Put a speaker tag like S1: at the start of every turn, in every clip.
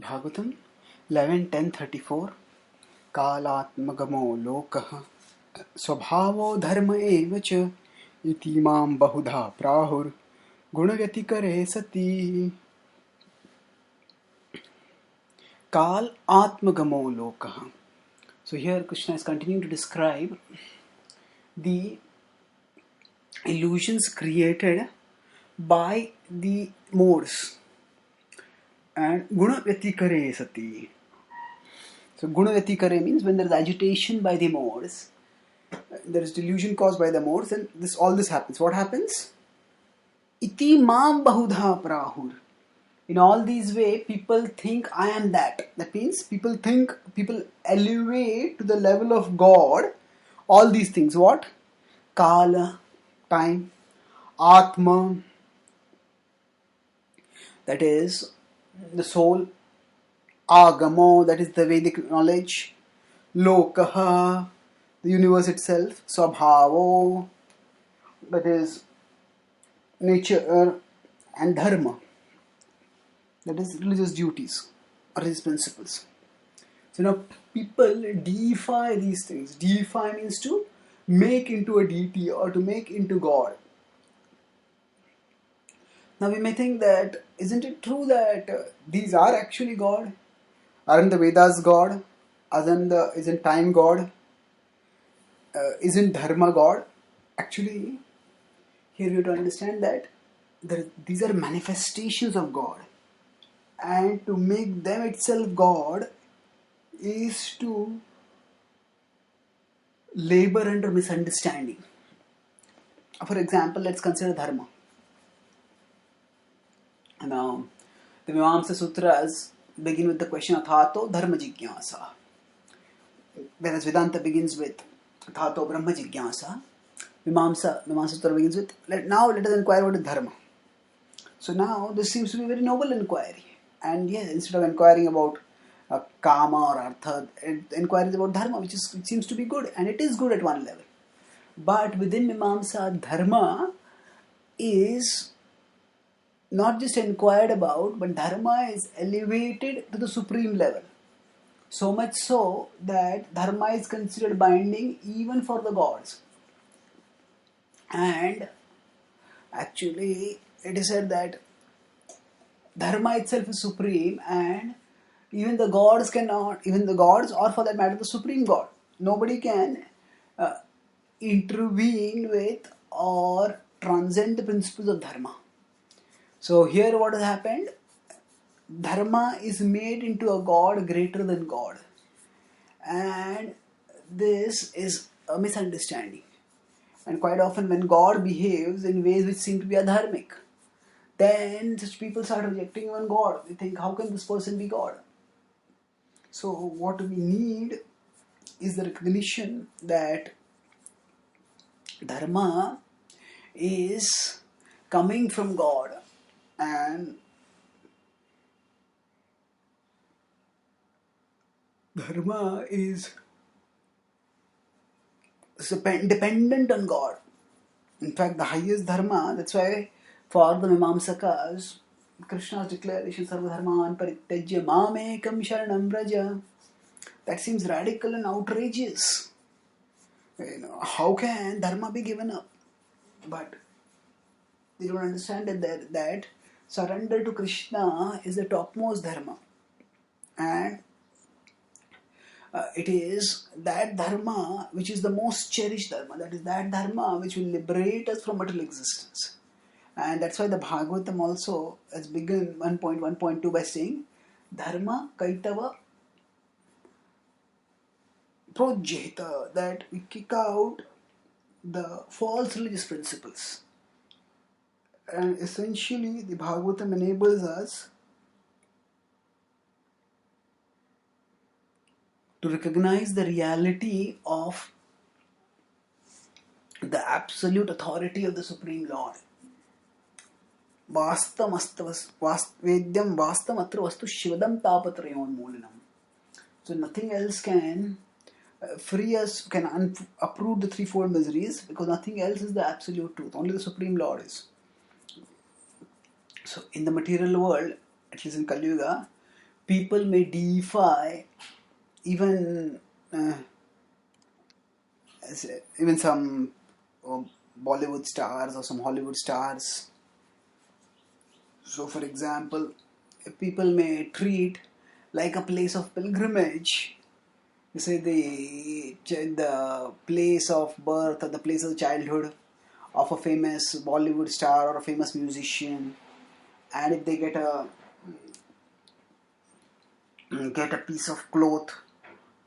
S1: Bhagavatam 11.10.34 atmagamo lokah svabhavo dharma eva cha iti mam bahudha prahur guna-vyatikare sati. Atmagamo lokah. So here Krishna is continuing to describe the illusions created by the modes. And guna-vyatikare sati. So guna-vyatikare means when there is agitation by the modes, there is delusion caused by the modes, and all this happens. What happens? Iti mam bahudha prahur. In all these ways, people think I am that. That means people elevate to the level of God all these things. What? Kala, time, atma, that is the soul, agamo, that is the Vedic knowledge, lokah, the universe itself, svabhavo, that is nature, and dharma, that is religious duties or religious principles. So now people deify these things. Deify means to make into a deity or to make into God. Now we may think that, isn't it true that these are actually God? Aren't the Vedas God? Isn't time God? Isn't dharma God? Actually, here you have to understand that these are manifestations of God. And to make them itself God is to labor under misunderstanding. For example, let's consider dharma. Now, the Mimamsa Sutras begin with the question Athato Dharma Jigyasa. Whereas Vedanta begins with Athato Brahma Jigyasa, Mimamsa Sutra begins with let us inquire what is Dharma. So now this seems to be a very noble inquiry. And yes, instead of inquiring about Kama or Artha, inquiries about Dharma, which seems to be good, and it is good at one level. But within Mimamsa, Dharma is not just inquired about, but dharma is elevated to the supreme level. So much so that dharma is considered binding even for the gods. And actually, it is said that dharma itself is supreme, and even the gods or for that matter the supreme God, nobody can intervene with or transcend the principles of dharma. So here what has happened? Dharma is made into a God greater than God. And this is a misunderstanding. And quite often when God behaves in ways which seem to be adharmic, then such people start rejecting even God. They think, how can this person be God? So what we need is the recognition that dharma is coming from God. And dharma is dependent on God. In fact, the highest dharma, that's why for the Mimamsakas, Krishna's declaration, Sarva dharman parityajya mamekam sharanam vraja, that seems radical and outrageous. How can dharma be given up? But they don't understand that surrender to Krishna is the topmost dharma. And it is that dharma which is the most cherished dharma. That is that dharma which will liberate us from material existence. And that's why the Bhagavatam also has begun 1.1.2 by saying dharma kaitava projeta, that we kick out the false religious principles. And essentially the Bhagavatam enables us to recognize the reality of the absolute authority of the Supreme Lord. Vedyam vastam atra vastu shivadam tapatrayon moolinam. So nothing else can free us, can uproot the threefold miseries, because nothing else is the absolute truth. Only the Supreme Lord is. So in the material world, at least in Kali Yuga, people may deify even even some Bollywood stars or some Hollywood stars. So, for example, people may treat like a place of pilgrimage. You say the place of birth or the place of childhood of a famous Bollywood star or a famous musician, and if they get a piece of cloth,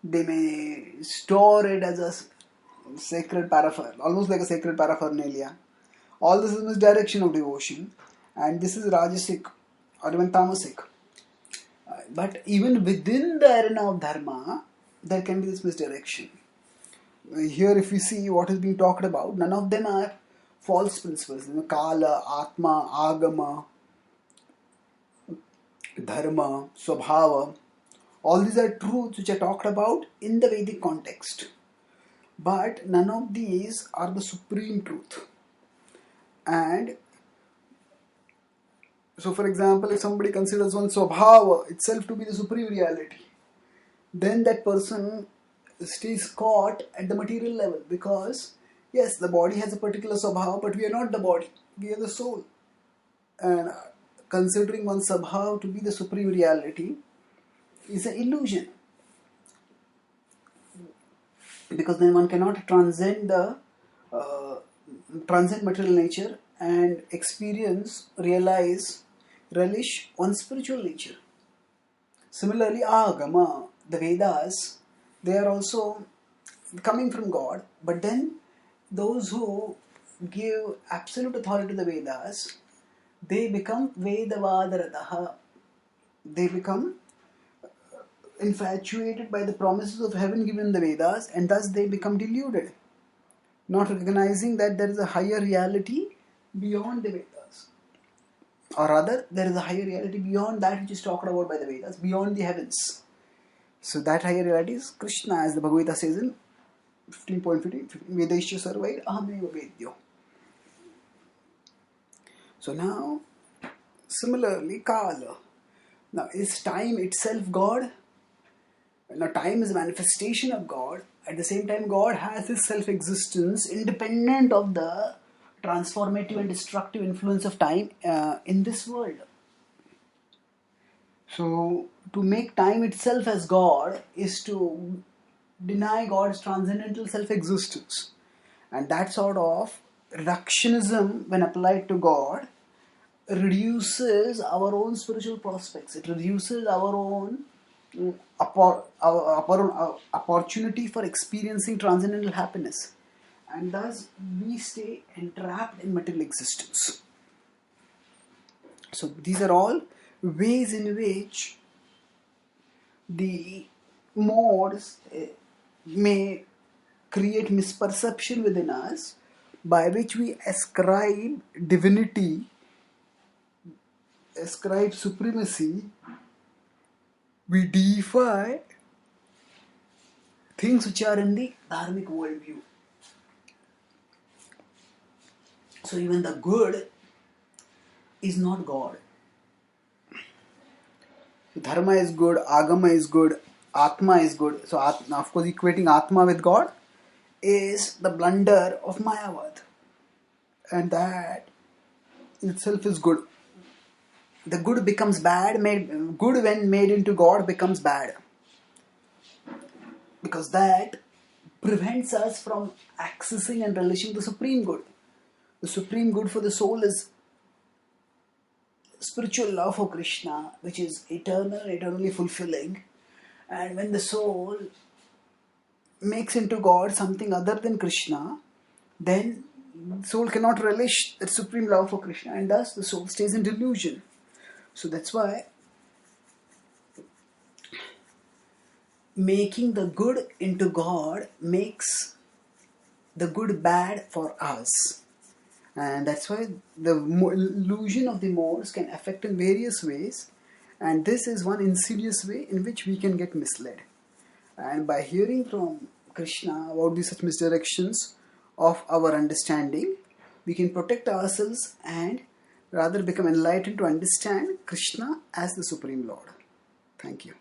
S1: they may store it as a sacred paraphernalia, almost like a sacred paraphernalia. All this is misdirection of devotion, and this is rajasic or even tamasic. But even within the arena of dharma, there can be this misdirection. Here, if we see what is being talked about, none of them are false principles. Kala, atma, agama, dharma, svabhava. All these are truths which are talked about in the Vedic context. But none of these are the supreme truth. And so, for example, if somebody considers one svabhava itself to be the supreme reality, then that person stays caught at the material level, because yes, the body has a particular svabhava, but we are not the body, we are the soul. And considering one svabhava to be the supreme reality is an illusion, because then one cannot transcend material nature and experience, realize, relish one's spiritual nature. Similarly, agama, the Vedas, they are also coming from God, but then those who give absolute authority to the Vedas, they become Vedavadaradaha. They become infatuated by the promises of heaven given in the Vedas, and thus they become deluded, not recognizing that there is a higher reality beyond the Vedas. Or rather, there is a higher reality beyond that which is talked about by the Vedas, beyond the heavens. So that higher reality is Krishna, as the Bhagavatam says in 15.15, Vedesya sarvair ahameva vedyo. So now, similarly, Kala. Now, is time itself God? Now, time is a manifestation of God. At the same time, God has His self-existence independent of the transformative and destructive influence of time in this world. So, to make time itself as God is to deny God's transcendental self-existence. And that sort of reductionism, when applied to God, reduces our own spiritual prospects. It reduces our own opportunity for experiencing transcendental happiness. And thus we stay entrapped in material existence. So these are all ways in which the modes may create misperception within us, by which we ascribe divinity, ascribe supremacy, we deify things which are in the dharmic worldview. So even the good is not God. So dharma is good, agama is good, atma is good. So of course equating atma with God is the blunder of Mayavad. And that itself is good. The good becomes bad, good when made into God becomes bad. Because that prevents us from accessing and relishing the supreme good. The supreme good for the soul is spiritual love for Krishna, which is eternal, eternally fulfilling. And when the soul makes into God something other than Krishna, then the soul cannot relish that supreme love for Krishna, and thus the soul stays in delusion. So that's why making the good into God makes the good bad for us. And that's why the illusion of the modes can affect in various ways, and this is one insidious way in which we can get misled. And by hearing from Krishna about these such misdirections of our understanding, we can protect ourselves and rather become enlightened to understand Krishna as the Supreme Lord. Thank you.